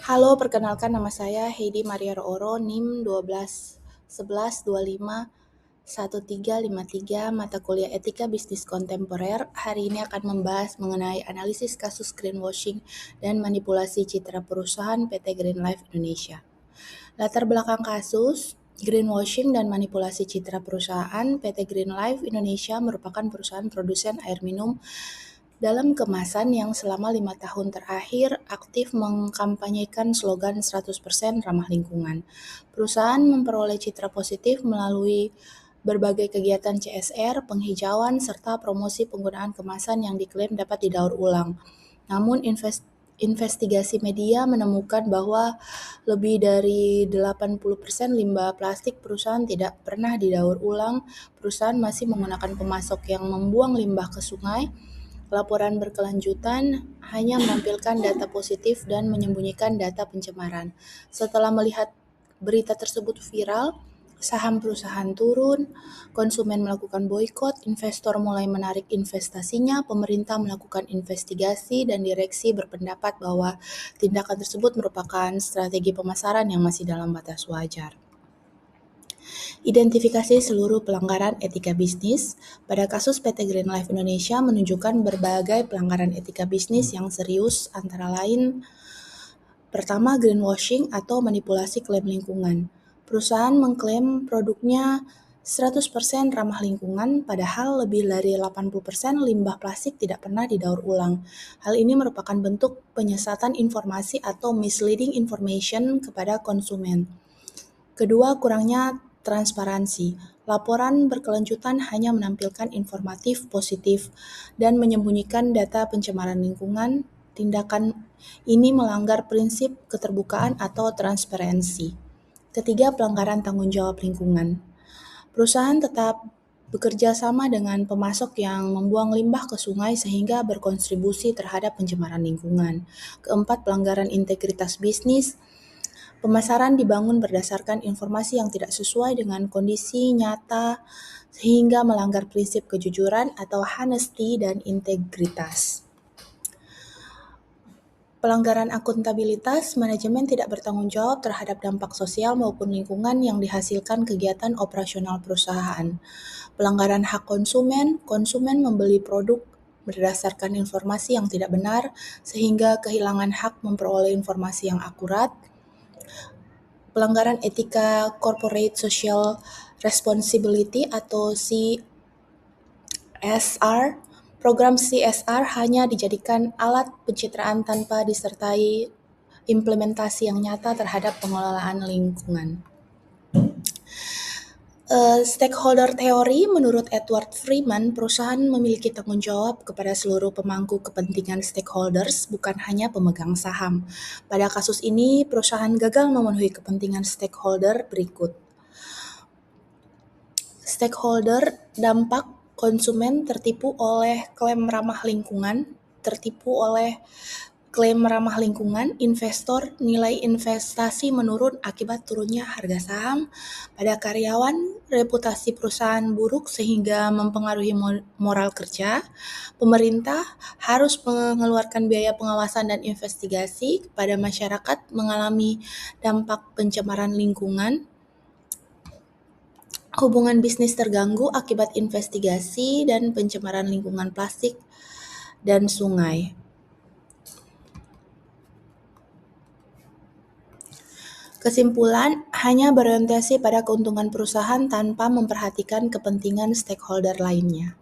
Halo, perkenalkan nama saya Heidi Maria Rooro, NIM 12 11 25 1353, mata kuliah Etika Bisnis Kontemporer. Hari ini akan membahas mengenai analisis kasus greenwashing dan manipulasi citra perusahaan PT Green Life Indonesia. Latar belakang kasus greenwashing dan manipulasi citra perusahaan PT Green Life Indonesia merupakan perusahaan produsen air minum dalam kemasan yang selama 5 tahun terakhir aktif mengkampanyekan slogan 100% ramah lingkungan. Perusahaan memperoleh citra positif melalui berbagai kegiatan CSR, penghijauan, serta promosi penggunaan kemasan yang diklaim dapat didaur ulang. Namun investigasi media menemukan bahwa lebih dari 80% limbah plastik perusahaan tidak pernah didaur ulang. Perusahaan masih menggunakan pemasok yang membuang limbah ke sungai. Laporan berkelanjutan hanya menampilkan data positif dan menyembunyikan data pencemaran. Setelah melihat berita tersebut viral, saham perusahaan turun, konsumen melakukan boikot, investor mulai menarik investasinya, pemerintah melakukan investigasi, dan direksi berpendapat bahwa tindakan tersebut merupakan strategi pemasaran yang masih dalam batas wajar. Identifikasi seluruh pelanggaran etika bisnis. Pada kasus PT Green Life Indonesia menunjukkan berbagai pelanggaran etika bisnis yang serius, antara lain: pertama, greenwashing atau manipulasi klaim lingkungan. Perusahaan mengklaim produknya 100% ramah lingkungan, padahal lebih dari 80% limbah plastik tidak pernah didaur ulang. Hal ini merupakan bentuk penyesatan informasi atau misleading information kepada konsumen. Kedua, kurangnya transparansi. Laporan berkelanjutan hanya menampilkan informatif positif dan menyembunyikan data pencemaran lingkungan. Tindakan ini melanggar prinsip keterbukaan atau transparansi. Ketiga, pelanggaran tanggung jawab lingkungan. Perusahaan tetap bekerja sama dengan pemasok yang membuang limbah ke sungai sehingga berkontribusi terhadap pencemaran lingkungan. Keempat, pelanggaran integritas bisnis. Pemasaran dibangun berdasarkan informasi yang tidak sesuai dengan kondisi nyata sehingga melanggar prinsip kejujuran atau honesty dan integritas. Pelanggaran akuntabilitas, manajemen tidak bertanggung jawab terhadap dampak sosial maupun lingkungan yang dihasilkan kegiatan operasional perusahaan. Pelanggaran hak konsumen, konsumen membeli produk berdasarkan informasi yang tidak benar sehingga kehilangan hak memperoleh informasi yang akurat. Pelanggaran etika corporate social responsibility atau CSR. Program CSR hanya dijadikan alat pencitraan tanpa disertai implementasi yang nyata terhadap pengelolaan lingkungan. Stakeholder theory, menurut Edward Freeman, perusahaan memiliki tanggung jawab kepada seluruh pemangku kepentingan stakeholders, bukan hanya pemegang saham. Pada kasus ini, perusahaan gagal memenuhi kepentingan stakeholder berikut. Stakeholder, dampak, konsumen tertipu oleh klaim ramah lingkungan, investor, nilai investasi menurun akibat turunnya harga saham. Pada karyawan, reputasi perusahaan buruk sehingga mempengaruhi moral kerja. Pemerintah harus mengeluarkan biaya pengawasan dan investigasi. Pada masyarakat, mengalami dampak pencemaran lingkungan. Hubungan bisnis terganggu akibat investigasi dan pencemaran lingkungan plastik dan sungai. Kesimpulan, hanya berorientasi pada keuntungan perusahaan tanpa memperhatikan kepentingan stakeholder lainnya.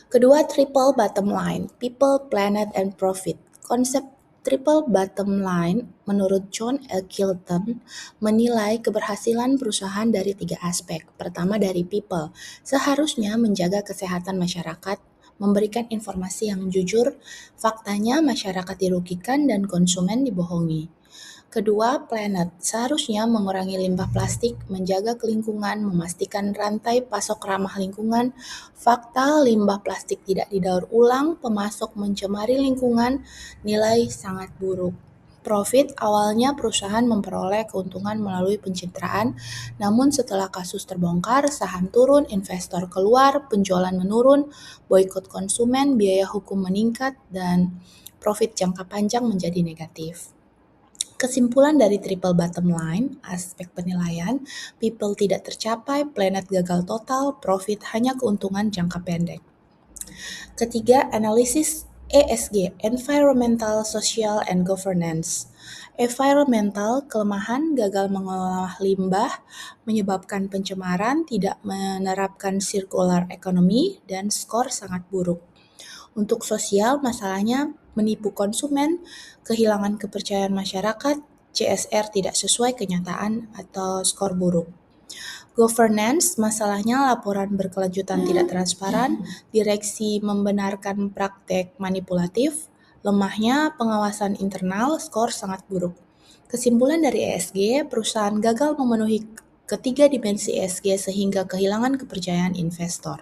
Kedua, triple bottom line, people, planet, and profit. Konsep triple bottom line menurut John Elkington menilai keberhasilan perusahaan dari 3 aspek. Pertama, dari people. Seharusnya menjaga kesehatan masyarakat, memberikan informasi yang jujur, faktanya masyarakat dirugikan dan konsumen dibohongi. Kedua, planet. Seharusnya mengurangi limbah plastik, menjaga lingkungan, memastikan rantai pasok ramah lingkungan. Fakta, limbah plastik tidak didaur ulang, pemasok mencemari lingkungan, nilai sangat buruk. Profit, awalnya perusahaan memperoleh keuntungan melalui pencitraan, namun setelah kasus terbongkar, saham turun, investor keluar, penjualan menurun, boikot konsumen, biaya hukum meningkat, dan profit jangka panjang menjadi negatif. Kesimpulan dari triple bottom line, aspek penilaian, people tidak tercapai, planet gagal total, profit hanya keuntungan jangka pendek. Ketiga, analisis ESG, Environmental, Social, and Governance. Environmental, kelemahan, gagal mengolah limbah, menyebabkan pencemaran, tidak menerapkan circular economy, dan skor sangat buruk. Untuk sosial, masalahnya menipu konsumen, kehilangan kepercayaan masyarakat, CSR tidak sesuai kenyataan, atau skor buruk. Governance, masalahnya laporan berkelanjutan tidak transparan, direksi membenarkan praktek manipulatif, lemahnya pengawasan internal, skor sangat buruk. Kesimpulan dari ESG, perusahaan gagal memenuhi ketiga dimensi ESG sehingga kehilangan kepercayaan investor.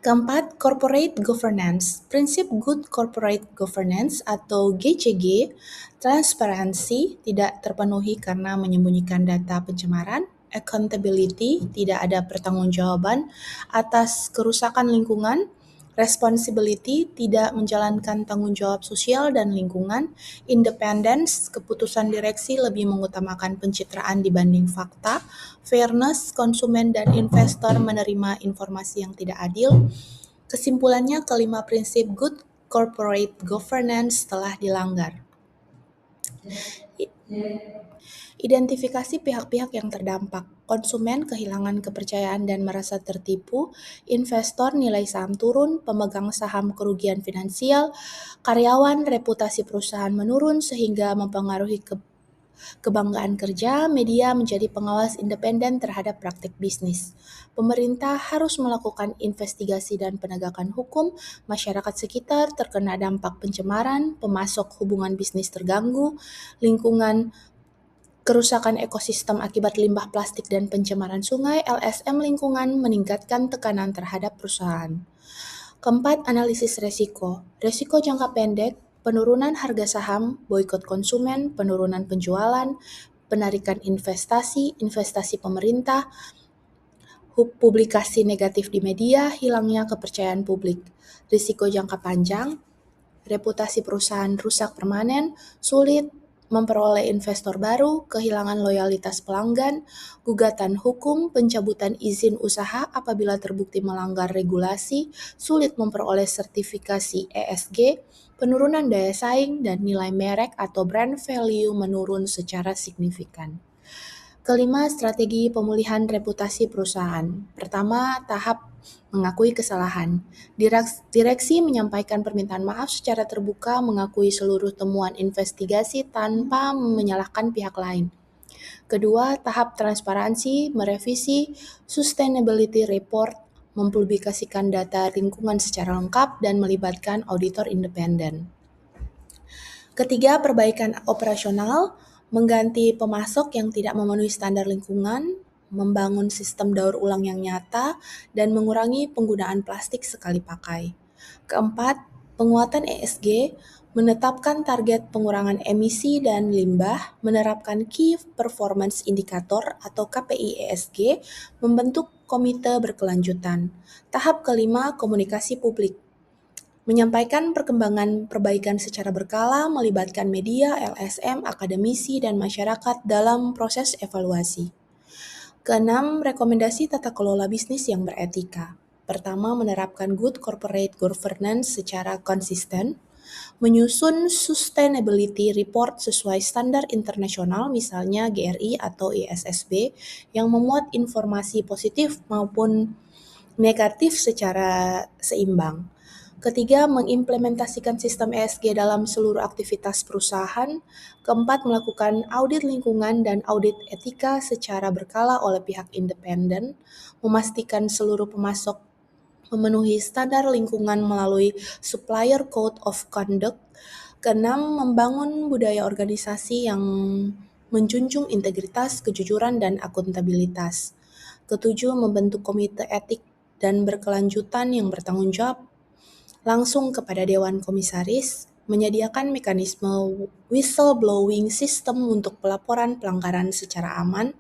Keempat, corporate governance. Prinsip good corporate governance atau GCG, transparansi tidak terpenuhi karena menyembunyikan data pencemaran, accountability tidak ada pertanggungjawaban atas kerusakan lingkungan, responsibility tidak menjalankan tanggung jawab sosial dan lingkungan, independence keputusan direksi lebih mengutamakan pencitraan dibanding fakta, fairness konsumen dan investor menerima informasi yang tidak adil. Kesimpulannya, kelima prinsip good corporate governance telah dilanggar. Identifikasi pihak-pihak yang terdampak. Konsumen kehilangan kepercayaan dan merasa tertipu, investor nilai saham turun, pemegang saham kerugian finansial, karyawan reputasi perusahaan menurun sehingga mempengaruhi kebanggaan kerja, media menjadi pengawas independen terhadap praktik bisnis. Pemerintah harus melakukan investigasi dan penegakan hukum, masyarakat sekitar terkena dampak pencemaran, pemasok hubungan bisnis terganggu, lingkungan kerusakan ekosistem akibat limbah plastik dan pencemaran sungai, LSM lingkungan meningkatkan tekanan terhadap perusahaan. Keempat, analisis resiko. Resiko jangka pendek, penurunan harga saham, boikot konsumen, penurunan penjualan, penarikan investasi, investasi pemerintah, publikasi negatif di media, hilangnya kepercayaan publik. Risiko jangka panjang, reputasi perusahaan rusak permanen, sulit memperoleh investor baru, kehilangan loyalitas pelanggan, gugatan hukum, pencabutan izin usaha apabila terbukti melanggar regulasi, sulit memperoleh sertifikasi ESG, penurunan daya saing, dan nilai merek atau brand value menurun secara signifikan. Kelima, strategi pemulihan reputasi perusahaan. Pertama, tahap mengakui kesalahan. Direksi menyampaikan permintaan maaf secara terbuka, mengakui seluruh temuan investigasi tanpa menyalahkan pihak lain. Kedua, tahap transparansi, merevisi sustainability report, mempublikasikan data lingkungan secara lengkap, dan melibatkan auditor independen. Ketiga, perbaikan operasional, mengganti pemasok yang tidak memenuhi standar lingkungan, membangun sistem daur ulang yang nyata, dan mengurangi penggunaan plastik sekali pakai. Keempat, penguatan ESG, menetapkan target pengurangan emisi dan limbah, menerapkan Key Performance Indicator atau KPI ESG, membentuk komite berkelanjutan. Tahap kelima, komunikasi publik. Menyampaikan perkembangan perbaikan secara berkala, melibatkan media, LSM, akademisi, dan masyarakat dalam proses evaluasi. Keenam, rekomendasi tata kelola bisnis yang beretika. Pertama, menerapkan good corporate governance secara konsisten, menyusun sustainability report sesuai standar internasional, misalnya GRI atau ISSB, yang memuat informasi positif maupun negatif secara seimbang. Ketiga, mengimplementasikan sistem ESG dalam seluruh aktivitas perusahaan. Keempat, melakukan audit lingkungan dan audit etika secara berkala oleh pihak independen. Memastikan seluruh pemasok memenuhi standar lingkungan melalui Supplier Code of Conduct. Keenam, membangun budaya organisasi yang menjunjung integritas, kejujuran, dan akuntabilitas. Ketujuh, membentuk komite etik dan berkelanjutan yang bertanggung jawab langsung kepada Dewan Komisaris, menyediakan mekanisme whistleblowing system untuk pelaporan pelanggaran secara aman,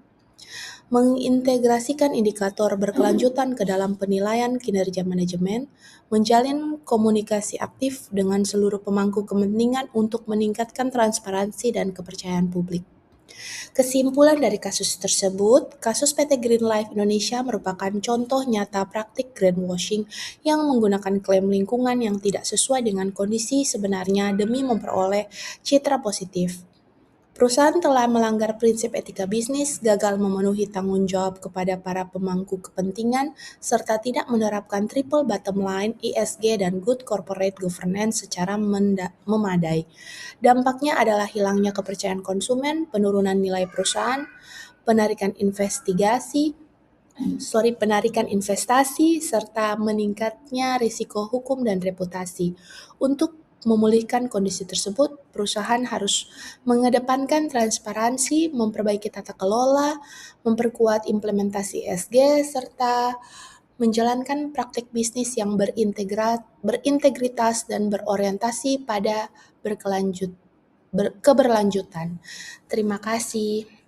mengintegrasikan indikator berkelanjutan ke dalam penilaian kinerja manajemen, menjalin komunikasi aktif dengan seluruh pemangku kepentingan untuk meningkatkan transparansi dan kepercayaan publik. Kesimpulan dari kasus tersebut, kasus PT Green Life Indonesia merupakan contoh nyata praktik greenwashing yang menggunakan klaim lingkungan yang tidak sesuai dengan kondisi sebenarnya demi memperoleh citra positif. Perusahaan telah melanggar prinsip etika bisnis, gagal memenuhi tanggung jawab kepada para pemangku kepentingan, serta tidak menerapkan triple bottom line, ESG, dan good corporate governance secara memadai. Dampaknya adalah hilangnya kepercayaan konsumen, penurunan nilai perusahaan, penarikan investasi, serta meningkatnya risiko hukum dan reputasi. Untuk memulihkan kondisi tersebut, perusahaan harus mengedepankan transparansi, memperbaiki tata kelola, memperkuat implementasi ESG, serta menjalankan praktik bisnis yang berintegritas dan berorientasi pada keberlanjutan. Terima kasih.